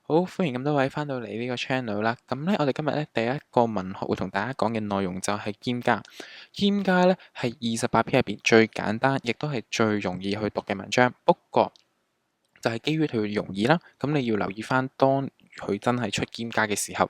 好，歡迎咁多位翻到嚟呢個 channel 啦。咁咧，我哋今日咧第一個文學會同大家講嘅內容就係兼加。兼加咧係28篇入邊最簡單，亦都係最容易去讀嘅文章。不過就係基於佢容易啦，咁你要留意翻，當佢真係出兼加嘅時候，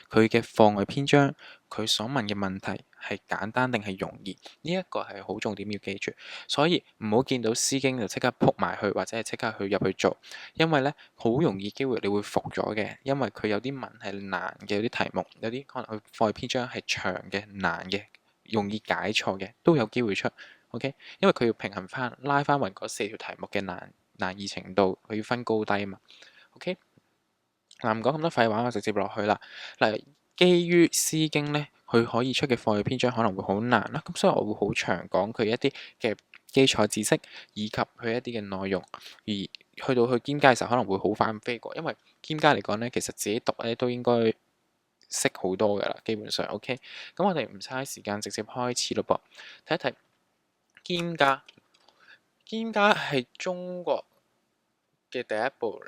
佢嘅課外篇章，佢所問嘅問題係簡單定係容易？呢一個係好重點要記住，所以唔好見到詩經就即刻撲埋去，或者係即刻去入去做，因為咧好容易機會你會服咗嘅，因為佢有啲文係難嘅，有啲題目有啲可能佢課外篇章係長嘅、難嘅、容易解錯嘅，都有機會出。OK，因為佢要平衡翻拉翻勻嗰4條題目嘅難易程度，佢要分高低嘛。OK， 嗱唔講咁多廢話，我直接落去啦。嗱，基於詩經咧，佢可以出嘅課外篇章可能會好難啦，咁所以我會好長講佢一啲嘅基礎知識以及佢一啲嘅內容，而去到兼加嘅時候可能會好快咁飛過，因為兼加嚟講咧，其實自己讀咧都應該識好多噶啦，基本上 OK。咁我哋唔嘥時間，直接開始咯噃，睇一睇兼加。兼加係中國嘅第一部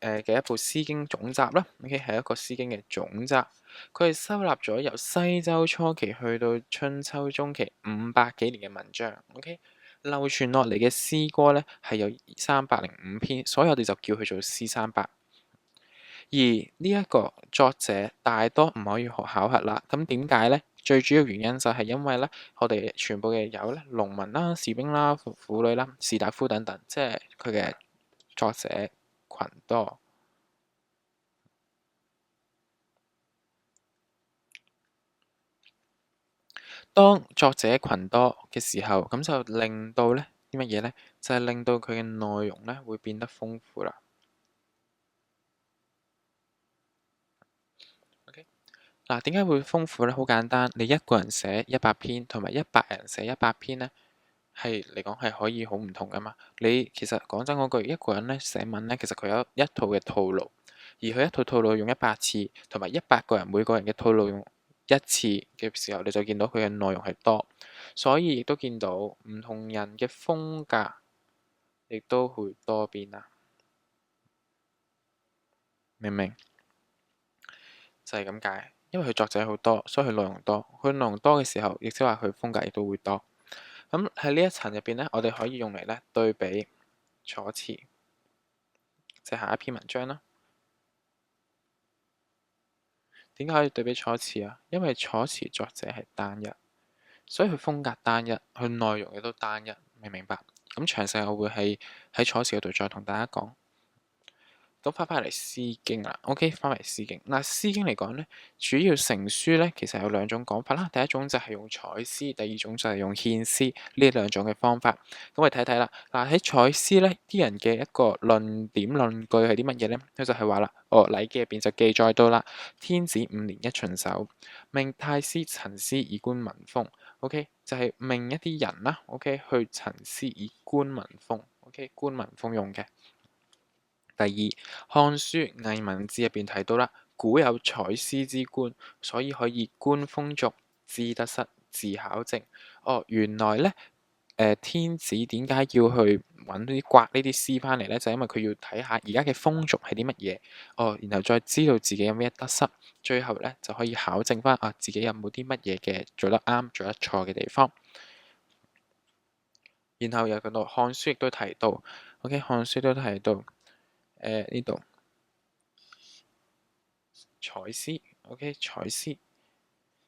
嘅一部詩經總集啦。OK， 係一個詩經嘅總集，佢係收納咗由西周初期去到春秋中期500幾年嘅文章。OK， 流傳落嚟嘅詩歌咧係有305篇，所以我哋就叫佢做詩300。而呢一個作者大多唔可以學考核啦。咁點解呢？最主要原因就係因為咧，我哋全部嘅有咧農民啦、士兵啦、婦女啦、士大夫等等，即係佢嘅作者群多。當作者群多嘅時候，咁就令到咧啲乜嘢呢？就係令到佢嘅內容咧會變得豐富啦。OK，嗱，點解會豐富呢？好簡單，你一個人寫100篇，同埋100人寫100篇呢，係嚟講係可以好唔同噶嘛。你其實講真嗰句，一個人咧寫文咧，其實佢有一套嘅套路，而佢一套套路用100次，同埋100個人每個人嘅套路用1次嘅時候，你就見到佢嘅內容係多，所以亦都見到唔同人嘅風格亦都會多變啦。明唔明？就係咁解，因為佢作者好多，所以佢內容多。佢內容多嘅時候，亦即係話佢風格亦都會多。咁喺呢一層入邊咧，我哋可以用嚟咧對比楚辭，即係下一篇文章啦。點解可以對比楚辭啊？因為楚辭作者係單一，所以佢風格單一，佢內容亦都單一，明唔明白？咁詳細我會喺楚辭嗰度再同大家講。咁翻嚟詩經啦，OK，翻嚟詩經。嗱，詩經嚟講咧，主要成書咧，其實有兩種講法啦。第一種就係用采詩，第二種就係用獻詩呢兩種嘅方法。咁我哋睇睇啦。嗱，喺采詩咧，啲人嘅一個論點論據係啲乜嘢咧？佢就係話啦，《禮記》入邊就記載到啦，天子5年一巡狩，命太師陳詩以觀民風。OK，就係命一啲人啦，OK，去陳詩以觀民風。OK，觀民風用嘅。第二，《漢書藝文志》入邊提到啦，古有采詩之觀，所以可以觀風俗、知得失、自考證。原來咧，天子點解要去揾啲刮呢啲詩翻嚟咧？就係因為佢要睇下而家嘅風俗係啲乜嘢，然後再知道自己有咩得失，最後咧就可以考證翻自己有冇啲乜嘢嘅做得啱、做得錯嘅地方。然後又講到《漢書》亦都提到，OK，《漢書》都提到。呢度采詩，OK，采詩，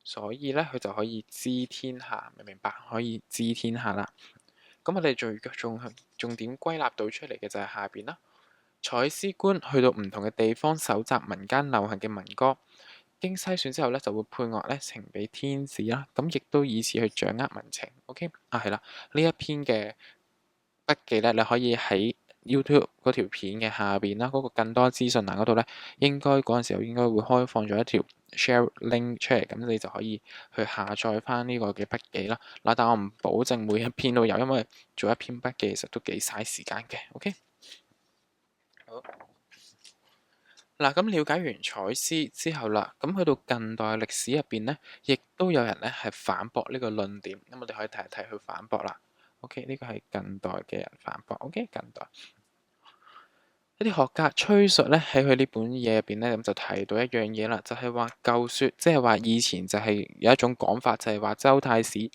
所以咧佢就可以知天下，明唔明白？可以知天下啦。咁我哋重點歸納到出嚟嘅就係下邊啦。采詩官去到唔同嘅地方搜集民間流行嘅民歌，經篩選之後咧就會配樂咧呈俾天子啦。咁亦都以此去掌握民情。OK，係啦，呢一篇嘅筆記咧，你可以喺YouTube 嗰條片嘅下邊啦，嗰個更多資訊欄嗰度咧，應該嗰陣時候應該會開放咗一條 share link 出嚟，咁你就可以去下載翻呢個嘅筆記啦。嗱，但我唔保證每一篇都有，因為做一篇筆記其實都幾嘥時間嘅。OK，好。嗱，咁了解完采詩之後啦，咁去到近代歷史入邊咧，亦都有人咧係反駁呢個論點，咁我哋可以睇一睇去反駁啦。OK，呢個係近代嘅人反駁。OK，近代。一啲學家吹述咧喺佢呢本嘢入邊咧，咁就提到一樣嘢啦，就係話舊説，即係話以前就係有一種講法，就係話周太史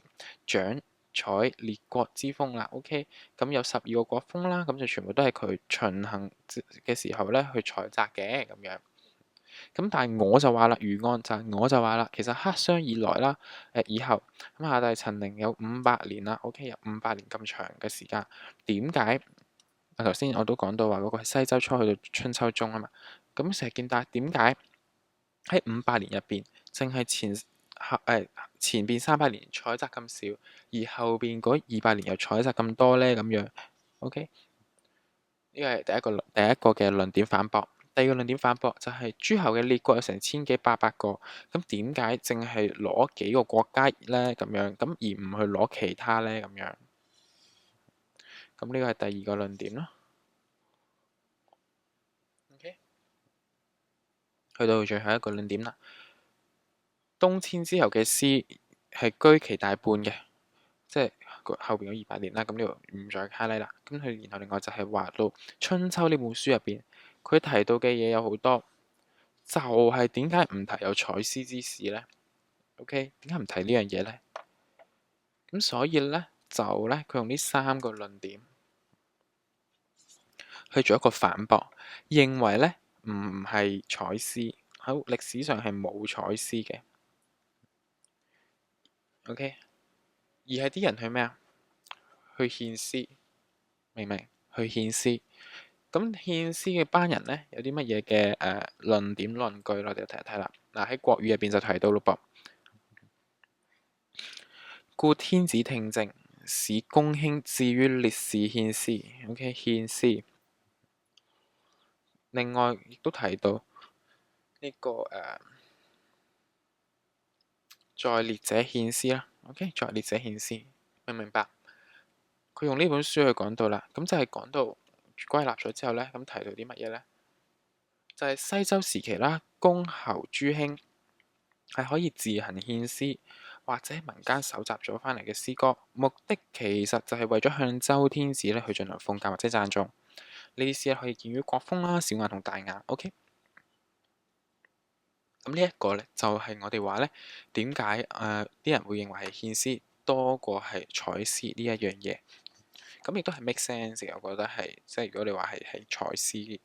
掌採列國之風啦。OK，咁有12個國風啦，咁就全部都係佢巡行嘅時候咧去採摘嘅咁樣。咁但係我就話啦，余安就係我就話啦，其實黑商以來啦，以後咁夏帝陳寧有500年啦，OK，有500年咁長嘅時間，點解？頭先我都講到話嗰個係西周初去到春秋中啊嘛，咁成日見，但係點解喺500年入邊，淨係前邊300年採摘咁少，而後邊嗰200年又採摘咁多呢？咁樣，OK，呢個係第一個嘅論點反駁。第二個論點反駁就係諸侯嘅列國有成千幾800個，咁點解淨係攞幾個國家呢？咁樣，咁而唔去攞其他呢？咁樣，咁呢個係第二個論點咯。OK，去到最後一個論點啦。東遷之後嘅詩係居其大半嘅，即係後邊嗰200年啦。咁呢度唔再 highlight 啦。咁佢然後另外就係話到春秋呢本書入邊，佢提到嘅嘢有好多，就係點解唔提有採絲之事呢？OK，點解唔提呢樣嘢呢？咁所以呢，就呢，佢用呢3個論點去做一個反駁，認為呢唔係採絲，喺歷史上係冇採絲嘅。OK，而係啲人去咩啊？去獻絲，明唔明？去獻絲。咁獻絲嘅班人呢，有啲乜嘢嘅論點論據，我哋就睇一睇啦。嗱，喺國語入邊就提到咯噃。故天子聽政，使公卿至於烈士獻絲。OK，獻絲。另外亦都提到呢、這個在列者獻絲啦。OK，在列者獻絲，明唔明白？佢用呢本書去講到啦，咁就係講到歸納咗之後呢，咁提到啲乜嘢呢？就係西周時期啦，公侯諸卿係可以自行獻絲，或者民間搜集咗翻嚟嘅詩歌，目的其實就係為咗向周天子咧去進行奉詭或者讚頌。呢啲詩咧可以見於國風啦、小雅同大雅。OK，咁呢一個呢，就係我哋話呢點解啲人會認為係獻絲多過係採絲呢一樣嘢？咁亦都係 make sense 嘅，我覺得係即係如果你話係採絲。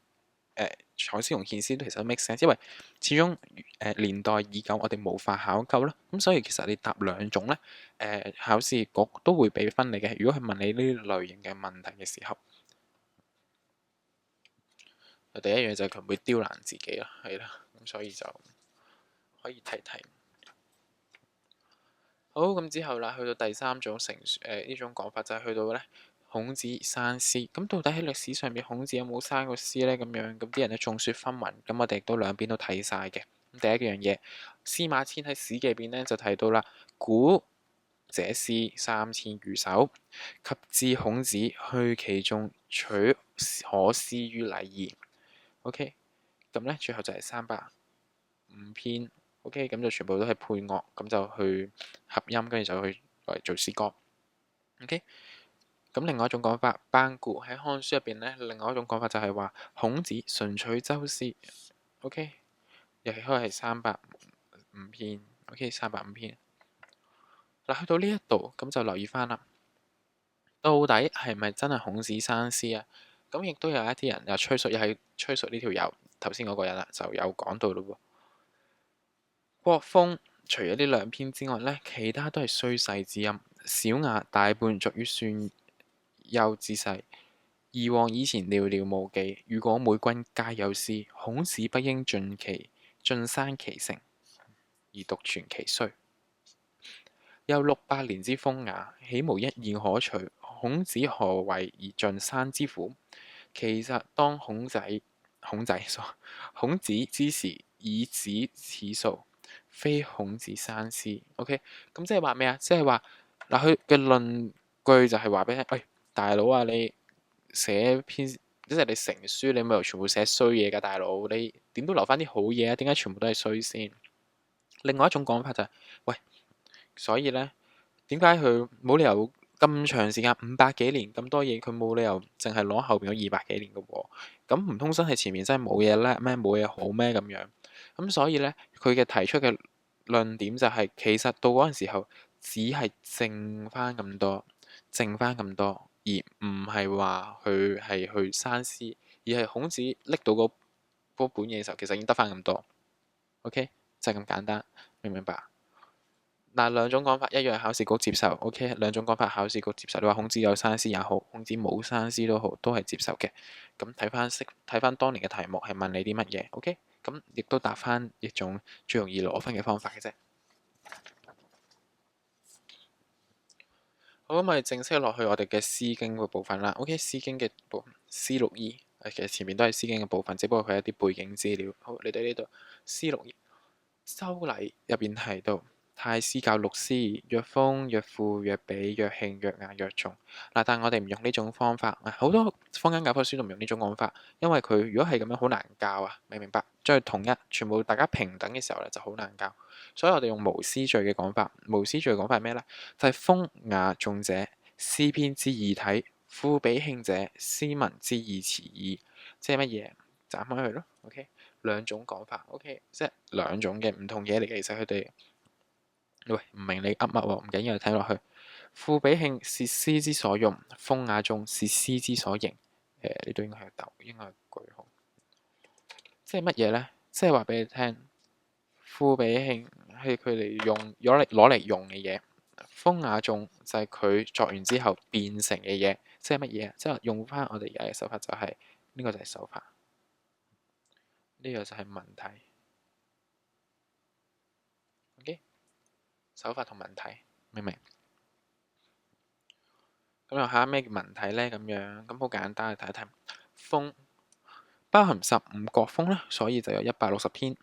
採絲同獻絲都其實都 make sense，因為始終年代已久，我哋無法考究啦。咁所以其實你答兩種呢，考試局都會俾分你嘅。如果佢問你呢類型嘅問題嘅時候，第一樣就係佢唔會刁難自己啦，係啦。咁所以就可以睇睇。好，咁之後啦，去到第三種呢種講法就係去到呢。孔子生絲，咁到底喺歷史上面孔子有冇生過絲呢？咁樣咁啲人咧眾說紛紜，咁我哋亦都兩邊都睇晒嘅。咁第一樣嘢，司馬遷喺史記入邊咧就提到啦，古者絲3000餘首，及至孔子去其中取可施於禮儀。OK，咁咧最後就係305篇。OK，咁就全部都係配樂，咁就去合音，跟住就去嚟做詩歌。OK。咁另外一種講法，班固喺《漢書》入邊呢，另外一種講法就係話孔子純取周詩。OK，又係開係305篇。OK，305篇。嗱，去到呢一度咁就留意翻啦，到底係咪真係孔子生絲啊？咁亦都有一啲人又吹述，又係吹述呢條友頭先嗰個人啦，就有講到咯喎。國風除咗呢2篇之外呢，其他都係衰細之音，小雅大半屬於算幼之勢，而往以前寥寥無幾。如果每君皆有絲，孔子不應盡刪其成，而獨存其衰。有600年之風雅，豈無一二可取？孔子何為而盡刪之乎？其實當孔子之時，已止此數，非孔子生絲。OK，咁即係話咩啊？即係話嗱，佢嘅論據就係話俾你聽，喂，大佬啊，你寫篇即係你成書，你咪又全部寫衰嘢㗎，大佬，你點都留翻啲好嘢啊？點解全部都係衰先？另外一種講法就係，喂，所以呢，點解佢冇理由咁長時間500幾年咁多嘢，佢冇理由淨係攞後邊嗰200幾年嘅喎。咁唔通真係前面真係冇嘢叻咩？冇嘢好咩咁樣？咁所以呢，佢嘅提出嘅論點就係、其實到嗰陣時候只係剩翻咁多，剩翻咁多，而唔係話佢係去刪詩，而係孔子拎到嗰本嘢嘅時候，其實已經得翻咁多。OK，就係咁簡單，明唔明白？嗱，兩種講法一樣，考試局接受。OK，兩種講法考試局接受。你話孔子有刪詩也好，孔子冇刪詩都好，都係接受嘅。咁睇翻當年嘅題目係問你啲乜嘢？OK，咁亦都答翻一種最容易攞分嘅方法嘅啫。好，咁我哋正式落去我哋嘅《詩經》嘅部分啦。OK，《詩經》嘅部分詩六義，其實前面都係《詩經》嘅部分，只不過佢係一啲背景資料。好，你哋呢度詩六義，周禮入邊提到。太師教六詩，曰風，曰賦，曰比，曰慶，曰雅，曰頌。嗱，但係我哋唔用呢種方法。好多坊間教科書都唔用呢種講法，因為佢如果係咁樣好難教啊，明唔明白？將佢統一，全部大家平等嘅時候咧，就好難教。所以我哋用無詩序嘅講法。無詩序嘅講法係咩呢？就係風雅頌者，詩篇之義體；賦比慶者，詩文之義詞義。即係乜嘢？斬開佢咯。OK，兩種講法。OK，即係兩種嘅唔同嘢嚟嘅。其實佢哋。喂，唔明你噏乜喎？唔緊要，睇落去。賦比慶是詩之所用，風雅頌是詩之所形。呢度應該係逗，應該係句號。即係乜嘢呢？即係話俾你聽，賦比慶係佢哋攞嚟用嘅嘢，風雅頌就係佢作完之後變成嘅嘢。即係乜嘢？即係用翻我哋而家嘅手法，就係呢個就係手法，呢個就係文體。OK，手法同文體，明唔明？咁又下咩叫文體呢？咁樣咁好簡單，睇一睇。風包含15國風咧，所以就有160篇。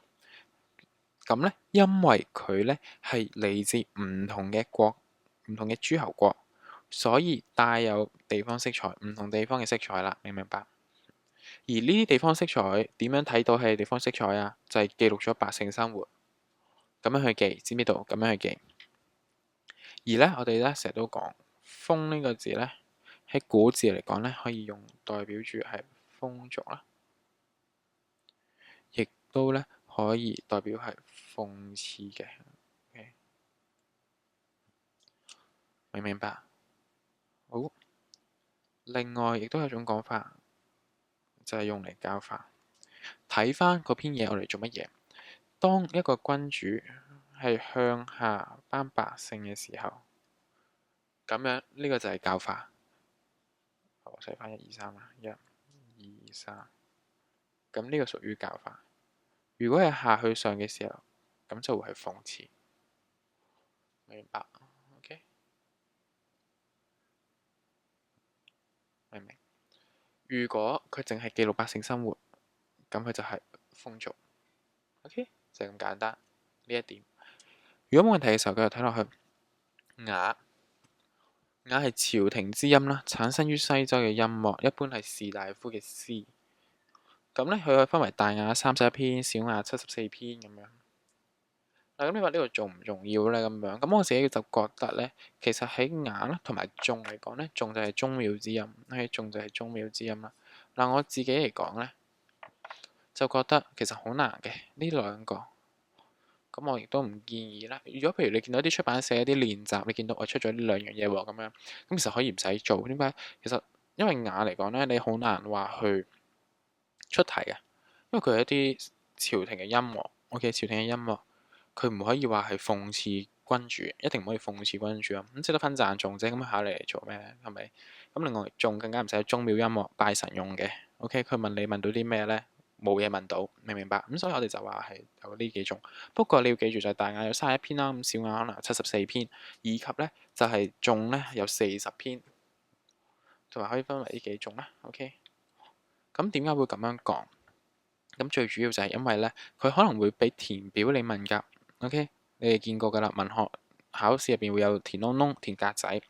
咁呢，因為佢呢係嚟自唔同嘅國、唔同嘅諸侯國，所以帶有地方色彩，唔同地方嘅色彩啦，明唔明白？而呢啲地方色彩點樣睇到係地方色彩啊？就係記錄咗百姓生活，咁樣去記，知唔知道？咁樣去記。而呢，我哋呢成日都講風呢個字呢，喺古字嚟講呢，可以用代表住係風俗啦，亦都呢可以代表係諷刺嘅。Okay? 明唔明白？好，另外亦都有種講法，就係用嚟教化。睇翻嗰篇嘢，我嚟做乜嘢？當一個君主係向下班百姓嘅時候，咁樣呢個就係教化。我寫翻1、2、3啦，1、2、3，咁呢個屬於教化。如果係下去上嘅時候，咁就會係諷刺。明白？OK，明唔明？如果佢淨係記錄百姓生活，咁佢就係風俗。OK，就係咁簡單呢一點。如果冇問題嘅時候，繼續睇落去。雅，雅係朝廷之音啦，產生於西周嘅音樂，一般係士大夫嘅詩。咁呢，佢可以分為大雅31篇、小雅74篇咁樣。嗱，咁你話呢個重唔重要呢？咁樣，咁我自己就覺得呢，其實喺雅啦同埋頌嚟講呢，頌就係宗廟之音，係頌就係宗廟之音啦。嗱，我自己嚟講呢，就覺得其實好難嘅呢兩個。咁我亦都唔建議啦。如果譬如你見到啲出版社一啲練習，你見到我出咗呢兩樣嘢喎，咁樣咁其實可以唔使做。點解？其實因為雅嚟講呢，你好難話去出題嘅，因為佢係一啲朝廷嘅音樂。OK，朝廷嘅音樂，佢唔可以話係諷刺君主，一定唔可以諷刺君主啊。咁識得分讚頌啫，咁考你嚟做咩？係咪？咁另外頌更加唔使宗廟音樂拜神用嘅。OK，佢問你問到啲咩呢？冇嘢問到，明唔明白？咁所以我哋就話係有呢幾種。不過你要記住就係大雅有31篇啦，咁小雅可能有74篇，以及呢就係頌呢有40篇，同埋可以分為呢幾種啦。OK，咁點解會咁樣講？咁最主要就係因為呢，佢可能會俾填表你問㗎。OK，你哋見過㗎啦，文學考試入邊會有填窿窿、填格仔，咁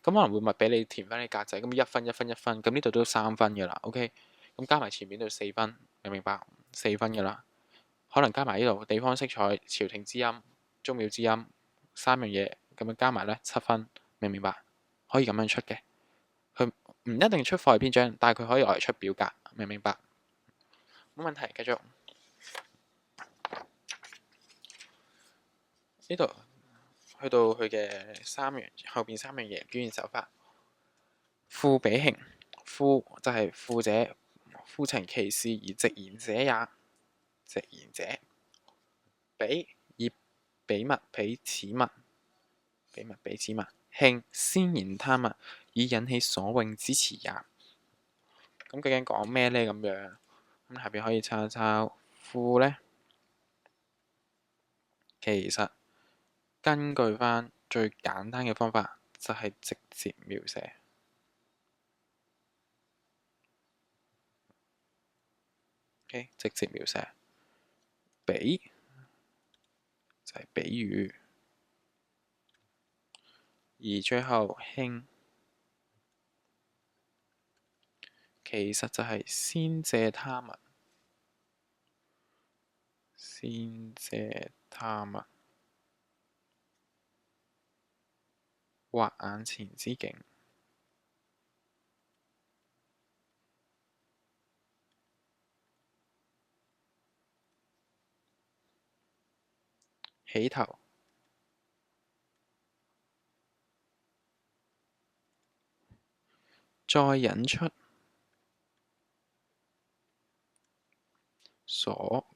可能會咪俾你填翻啲格仔，咁1分、1分、1分，咁呢度都3分㗎啦。OK，咁加埋前面都4分。明唔明白？4分㗎啦，可能加埋呢度地方色彩、朝廷之音、宗廟之音3樣嘢，咁樣加埋呢7分，明唔明白？可以咁樣出嘅。佢唔一定出課外篇章，但係佢可以攞嚟出表格，明唔明白？冇問題，繼續呢度去到佢嘅後邊三樣嘢表現手法。賦比興，賦就係賦者，賦情其事而直言者也。直言者，比以比物彼此物，比物彼此物。興先言他物，以引起所詠之詞也。咁究竟講咩呢？咁樣咁下邊可以抄一抄。賦呢，其實根據翻最簡單嘅方法，就係直接描寫。直接描寫。比就係比喻，而最後興其實就係先借他物，先借他物，畫眼前之景。起頭，再引出所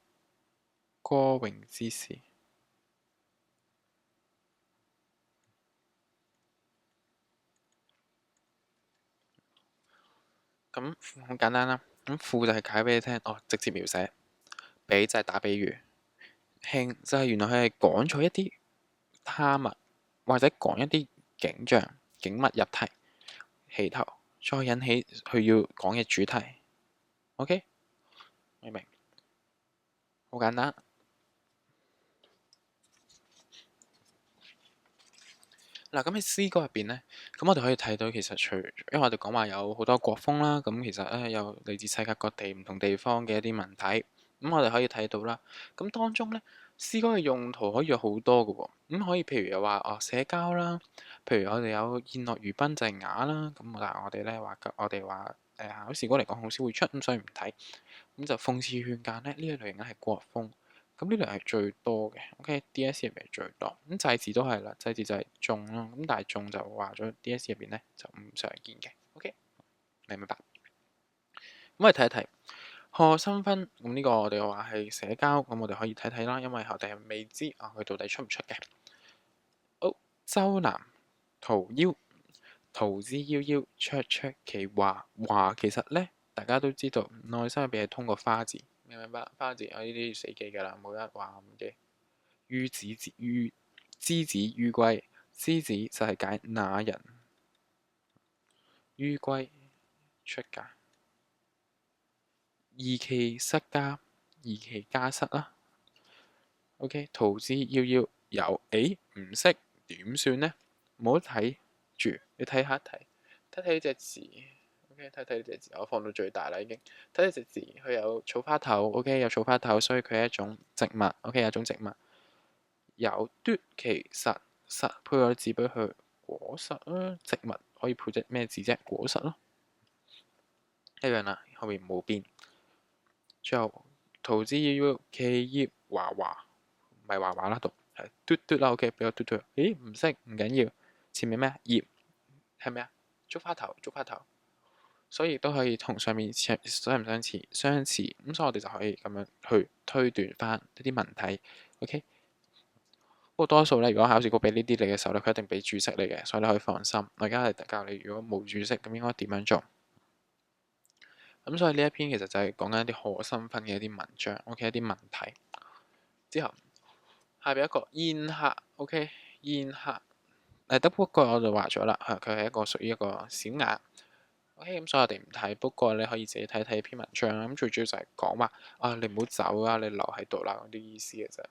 歌詠之事。咁好簡單啦。咁賦就係解俾你聽，直接描寫；比就係打比喻；興就係原來佢係講咗一啲他物，或者講一啲景象、景物入題。起頭再引起佢要講嘅主題。OK，明唔明？好簡單。嗱，咁喺詩歌入邊呢，咁我哋可以睇到其實因為我哋講話有好多國風啦，咁其實咧有嚟自世界各地唔同地方嘅一啲文體，咁我哋可以睇到啦。咁當中呢，詩歌嘅用途可以有好多嘅喎，咁可以譬如又話社交啦，譬如我哋有宴樂娛賓就係雅啦，咁但係我哋咧話我哋話考試歌嚟講好少會出，咁所以唔睇。咁就諷刺勸諫咧，呢一類型咧係國風。咁呢類係最多嘅，OK，DSE 入邊係最多。咁祭祀都係啦，祭祀就係頌啦。咁但係頌就話咗 DSE 入邊咧就唔常見嘅，OK，明唔明白？咁我哋睇一睇賀新婚。咁呢個我哋話係社交，咁我哋可以睇睇啦，因為我哋係未知佢到底出唔出嘅。好，周南桃夭，桃之夭夭，灼灼其華。華其實咧，大家都知道內心入邊係通過花字。明唔明白？花字呢啲要死記㗎啦，冇得話唔記。於子於之子於歸，之子就係解那人於歸出嫁。宜其室家，宜其家室啦。OK，桃之夭夭有，唔識點算呢？唔好睇住，你睇下睇睇呢隻字。OK，睇睇呢隻字，我放到最大啦已經。睇呢隻字，佢有草花頭。OK，有草花頭，所以佢係一種植物。OK，有一種植物。有嘟其實配個字俾佢，果實啦。植物可以配隻咩字啫？果實咯，一樣啦，後面冇變。最後桃之夭夭，其葉華華，唔係華華啦，讀係嘟嘟啦。OK，俾個嘟嘟。唔識唔緊要，前面咩葉係咩啊？竹花頭，竹花頭，所以都可以同上面相唔相似？相似。咁所以我哋就可以咁樣去推斷翻一啲文體。OK。不過多數咧，如果考試局俾呢啲你嘅時候咧，佢一定俾注釋你嘅，所以你可以放心。我而家係教你，如果冇注釋，咁應該點樣做？咁所以呢一篇其實就係講緊一啲賀新婚嘅一啲文章，OK，一啲文體。之後下邊一個宴客，OK，宴客。得不過我就話咗啦，佢係一個屬於一個小雅。OK，咁所以我哋唔睇。不過你可以自己睇睇篇文章啦。咁最主要就係講話你唔好走啊，你留喺度啦嗰啲意思嘅啫。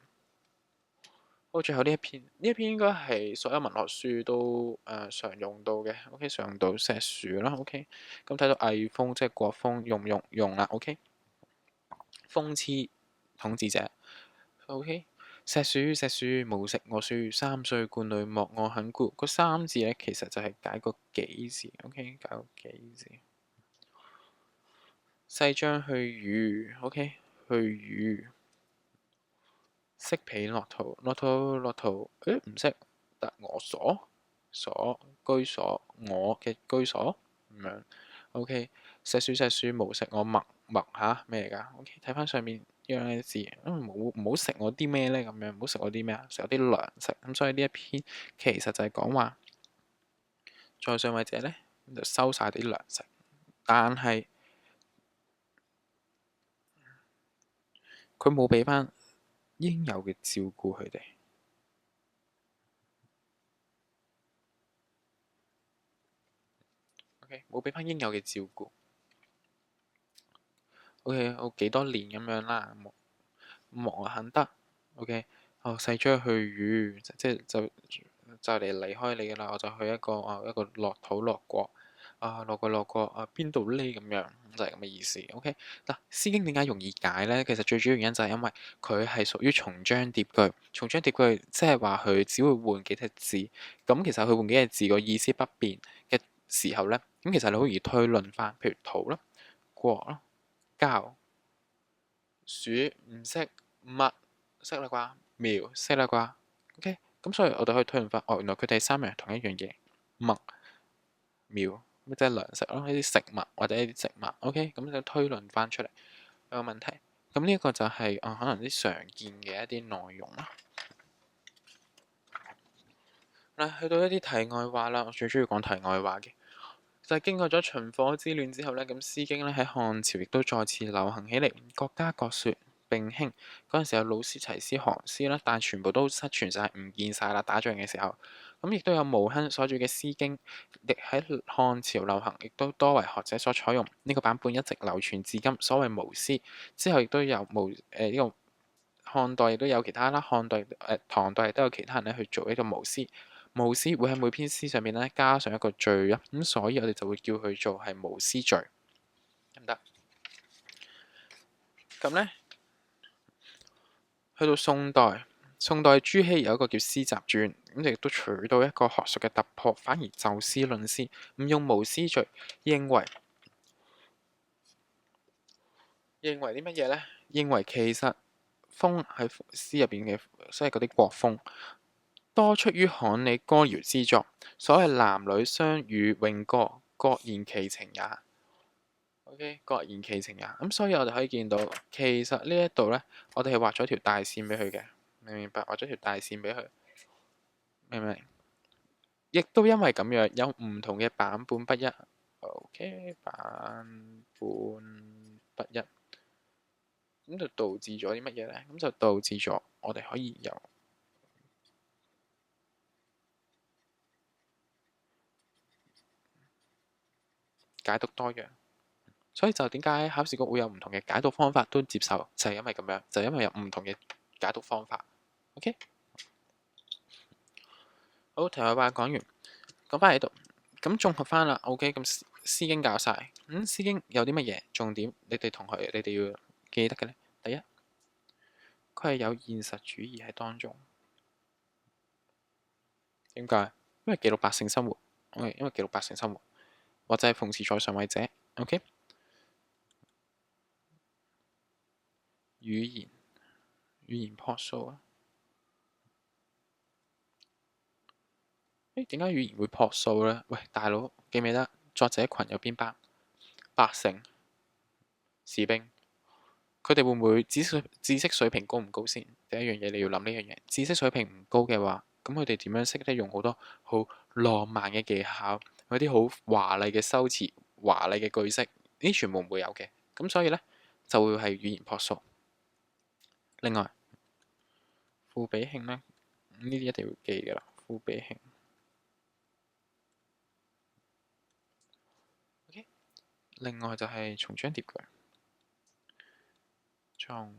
好，最後呢一篇，呢一篇應該係所有文學書都常用到嘅。OK，常用到碩樹啦。OK，咁睇到魏風即係國風用用啦。OK，諷刺統治者。OK，石鼠石鼠無食我書，三歲貫女莫我肯顧。個三字咧，其實就係解個幾字，OK，解個幾字。細將去魚，OK，去魚。識皮駱駝，誒唔識得我所居所，我嘅居所咁樣。OK，石鼠石鼠無食我麥嚇咩嚟㗎？OK，睇翻上面呢兩個字，唔好食我啲咩呢？咁樣唔好食我啲咩啊？食我啲糧食。咁所以呢一篇其實就係講話，在上位者呢，就收晒啲糧食，但係佢冇俾翻應有嘅照顧佢哋。OK，冇俾翻應有嘅照顧。OK，我幾多年咁樣啦，莫肯得。OK，細將去魚，即係就嚟離開你噶啦，我就去一個落土落國落國邊度呢？咁樣就係咁嘅意思。OK，嗱，《詩經》點解容易解呢？其實最主要原因就係因為佢係屬於重章疊句，重章疊句即係話佢只會換幾隻字。咁其實佢換幾隻字個意思不變嘅時候呢，咁其實你好容易推論翻，譬如土啦、國啦、交。鼠唔識，麥識啦啩，苗識啦啩，OK，咁所以我哋可以推論翻，原來佢哋三樣係同一樣嘢，麥苗，咁即係糧食咯，呢啲食物或者呢啲植物，OK，咁就推論翻出嚟有個問題，咁呢一個就係可能啲常見嘅一啲內容啦。嗱，去到一啲題外話啦，我最中意講題外話嘅，就係經過咗秦火之亂之後呢，咁《詩經》咧喺漢朝亦都再次流行起嚟，各家各說並興。嗰陣時有魯詩、齊詩、韓詩啦，但全部都失傳晒，唔見晒啦。打仗嘅時候，咁亦都有毛亨所著嘅《詩經》，亦喺漢朝流行，亦都多為學者所採用。呢個版本一直流傳至今，所謂毛詩。之後亦都有呢個漢代亦都有其他啦，唐代亦都有其他人咧去做呢個毛詩。毛詩會喺每篇詩上面咧加上一個序啊，咁所以我哋就會叫佢做係毛詩序，得唔得？咁呢，去到宋代，宋代朱熹有一個叫《詩集傳》，咁亦都取到一個學術嘅突破，反而就詩論詩，唔用毛詩序，認為啲乜嘢呢？認為其實風喺詩入邊嘅，即係嗰啲國風。多出於罕理歌謠之作，所謂男女相與詠歌，各言其情也。OK，各言其情也。咁所以我哋可以見到，其實呢一度呢，我哋係畫咗條大線俾佢嘅，明唔明白？畫咗條大線俾佢，明唔明？亦都因為咁樣，有唔同嘅版本不一。OK，版本不一，咁就導致咗啲乜嘢呢？咁就導致咗我哋可以由解讀多樣。所以就點解考試局會有唔同嘅解讀方法都接受，就係因為咁樣，就係因為有唔同嘅解讀方法。OK，好，題外話講完，講翻喺度，咁綜合翻啦。OK，咁詩經教晒，詩經有啲乜嘢重點？你哋同學，你哋要記得嘅呢？第一，佢係有現實主義喺當中。點解？因為記錄百姓生活，OK，因為記錄百姓生活，或者係諷刺在上位者。OK，語言樸素啊。點解語言會樸素呢？喂，大佬記唔記得作者群有邊班？百姓、士兵，佢哋會唔會知識水平高唔高先？第一樣嘢你要諗呢樣嘢。知識水平唔高嘅話，咁佢哋點樣識得用好多好浪漫嘅技巧，嗰啲好華麗嘅修辭、華麗嘅句式？呢啲全部唔會有嘅。咁所以呢，就會係語言樸素。另外，賦比興呢，呢啲一定要記㗎啦。賦比興。OK，另外就係重章疊句。重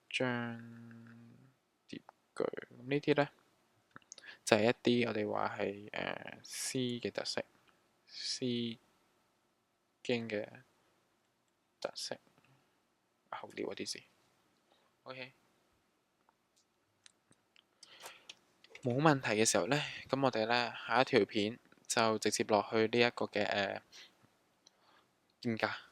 章疊句，呢啲呢，就係一啲我哋話係詩嘅特色，詩經嘅特色，後料嗰啲字。OK，冇問題嘅時候呢，咁我哋呢下一條片就直接落去呢一個嘅兼假。